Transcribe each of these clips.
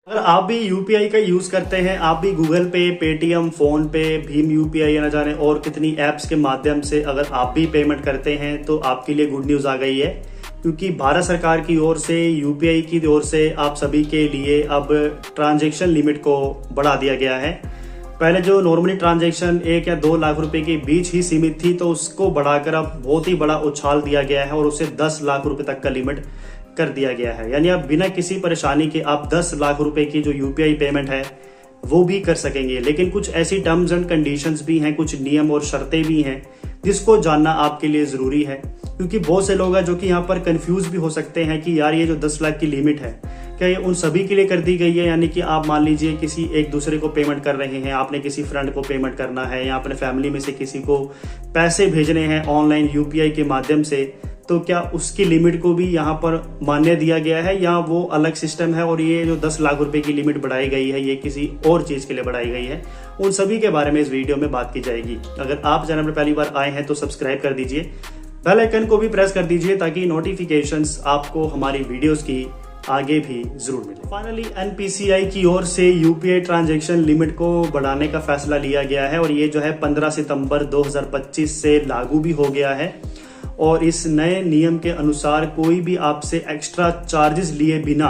अगर आप भी यूपीआई का यूज करते हैं, आप भी गूगल पे, पेटीएम, फोन पे, भीम यूपीआई या न जाने और कितनी एप्स के माध्यम से अगर आप भी पेमेंट करते हैं तो आपके लिए गुड न्यूज आ गई है, क्योंकि भारत सरकार की ओर से, यूपीआई की ओर से आप सभी के लिए अब ट्रांजैक्शन लिमिट को बढ़ा दिया गया है। पहले जो नॉर्मली ट्रांजैक्शन 1 या 2 लाख रुपए के बीच ही सीमित थी, तो उसको बढ़ाकर अब बहुत ही बड़ा उछाल दिया गया है और उसे 10 लाख रुपए तक का लिमिट कर दिया गया है। यानी आप बिना किसी परेशानी के आप 10 लाख रुपए की जो यूपीआई पेमेंट है वो भी कर सकेंगे। लेकिन कुछ ऐसी टर्म्स एंड कंडीशंस भी हैं, कुछ नियम और शर्तें भी हैं जिसको जानना आपके लिए जरूरी है, क्योंकि बहुत से लोग हैं जो कि यहाँ पर कंफ्यूज भी हो सकते हैं कि यार ये जो 10 लाख की लिमिट है क्या ये उन सभी के लिए कर दी गई है। यानी कि आप मान लीजिए किसी एक दूसरे को पेमेंट कर रहे हैं, आपने किसी फ्रेंड को पेमेंट करना है या अपने फैमिली में से किसी को पैसे भेजने हैं ऑनलाइन यूपीआई के माध्यम से, तो क्या उसकी लिमिट को भी यहाँ पर मान्य दिया गया है या वो अलग सिस्टम है और ये जो 10 लाख रुपए की लिमिट बढ़ाई गई है ये किसी और चीज के लिए बढ़ाई गई है, उन सभी के बारे में इस वीडियो में बात की जाएगी। अगर आप चैनल पर पहली बार आए हैं तो सब्सक्राइब कर दीजिए, बेल आइकन को भी प्रेस कर दीजिए ताकि नोटिफिकेशंस आपको हमारी वीडियोस की आगे भी जरूर मिले। फाइनली एनपीसीआई की ओर से यूपीआई ट्रांजैक्शन लिमिट को बढ़ाने का फैसला लिया गया है और ये जो है 15 सितंबर 2025 से लागू भी हो गया है। और इस नए नियम के अनुसार कोई भी आपसे एक्स्ट्रा चार्जेस लिए बिना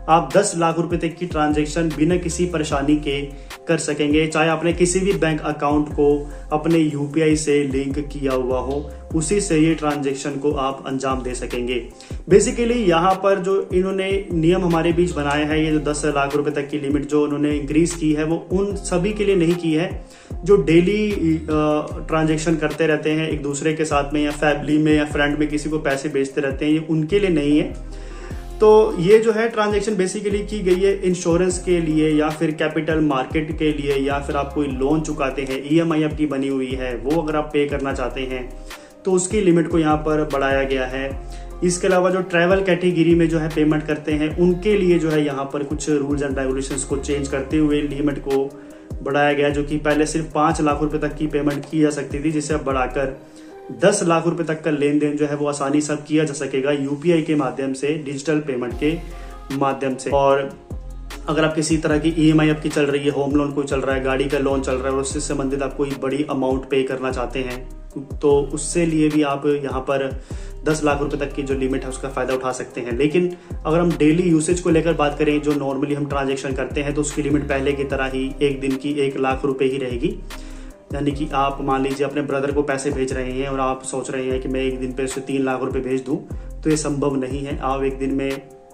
आप 10 लाख रुपए तक की ट्रांजैक्शन बिना किसी परेशानी के कर सकेंगे, चाहे आपने किसी भी बैंक अकाउंट को अपने यूपीआई से लिंक किया हुआ हो, उसी से ये ट्रांजैक्शन को आप अंजाम दे सकेंगे। बेसिकली यहाँ पर जो इन्होंने नियम हमारे बीच बनाया है, ये जो 10 लाख रुपए तक की लिमिट जो उन्होंने इंक्रीज की है वो उन सभी के लिए नहीं की है जो डेली ट्रांजैक्शन करते रहते हैं एक दूसरे के साथ में, या फैमिली में या फ्रेंड में किसी को पैसे भेजते रहते हैं, ये उनके लिए नहीं है। तो ये जो है ट्रांजैक्शन बेसिकली की गई है इंश्योरेंस के लिए या फिर कैपिटल मार्केट के लिए, या फिर आप कोई लोन चुकाते हैं, ईएमआई आपकी बनी हुई है वो अगर आप पे करना चाहते हैं तो उसकी लिमिट को यहाँ पर बढ़ाया गया है। इसके अलावा जो ट्रैवल कैटेगरी में जो है पेमेंट करते हैं उनके लिए जो है यहाँ पर कुछ रूल्स एंड रेगुलेशंस को चेंज करते हुए लिमिट को बढ़ाया गया, जो कि पहले सिर्फ 5 लाख रुपए तक की पेमेंट की जा सकती थी, जिसे अब बढ़ाकर 10 लाख रुपए तक का लेन देन जो है वो आसानी से किया जा सकेगा यूपीआई के माध्यम से, डिजिटल पेमेंट के माध्यम से। और अगर आप किसी तरह की ईएमआई आपकी चल रही है, होम लोन कोई चल रहा है, गाड़ी का लोन चल रहा है और उससे संबंधित आप कोई बड़ी अमाउंट पे करना चाहते हैं, तो उससे लिए भी आप यहाँ पर 10 लाख रुपए तक की जो लिमिट है उसका फायदा उठा सकते हैं। लेकिन अगर हम डेली यूसेज को लेकर बात करें, जो नॉर्मली हम ट्रांजैक्शन करते हैं, तो उसकी लिमिट पहले की तरह ही एक दिन की 1 लाख रुपए ही रहेगी। यानी कि आप मान लीजिए अपने ब्रदर को पैसे भेज रहे हैं और आप सोच रहे हैं कि मैं एक दिन पे उसे 3 लाख रुपए भेज दूं, तो ये संभव नहीं है। आप एक दिन में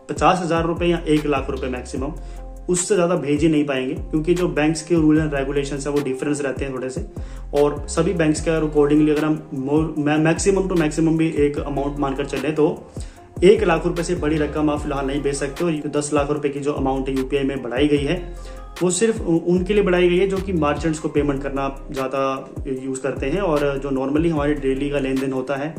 50,000 रुपए या 1 लाख रुपए मैक्सिमम, उससे ज़्यादा भेज ही नहीं पाएंगे, क्योंकि जो बैंक्स के रूल एंड रेगुलेशंस है वो डिफरेंस रहते हैं थोड़े से। और सभी बैंक्स के अकॉर्डिंगली अगर हम मैक्सिमम टू मैक्सिमम भी एक अमाउंट मानकर चलें तो 1 लाख रुपए से बड़ी रकम आप फिलहाल नहीं भेज सकते। और 10 लाख रुपए की जो अमाउंट यूपीआई में बढ़ाई गई है वो सिर्फ उनके लिए बढ़ाई गई है जो कि मर्चेंट्स को पेमेंट करना ज़्यादा यूज़ करते हैं, और जो नॉर्मली हमारे डेली का लेन देन होता है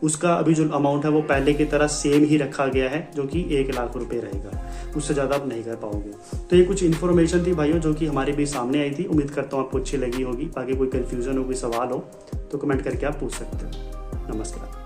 उसका अभी जो अमाउंट है वो पहले की तरह सेम ही रखा गया है, जो कि 1 लाख रुपए रहेगा, उससे ज़्यादा आप नहीं कर पाओगे। तो ये कुछ इन्फॉर्मेशन थी भाइयों जो कि हमारे भी सामने आई थी। उम्मीद करता हूँ आपको अच्छी लगी होगी। बाकी कोई कन्फ्यूजन हो, कोई सवाल हो तो कमेंट करके आप पूछ सकते हो। नमस्कार।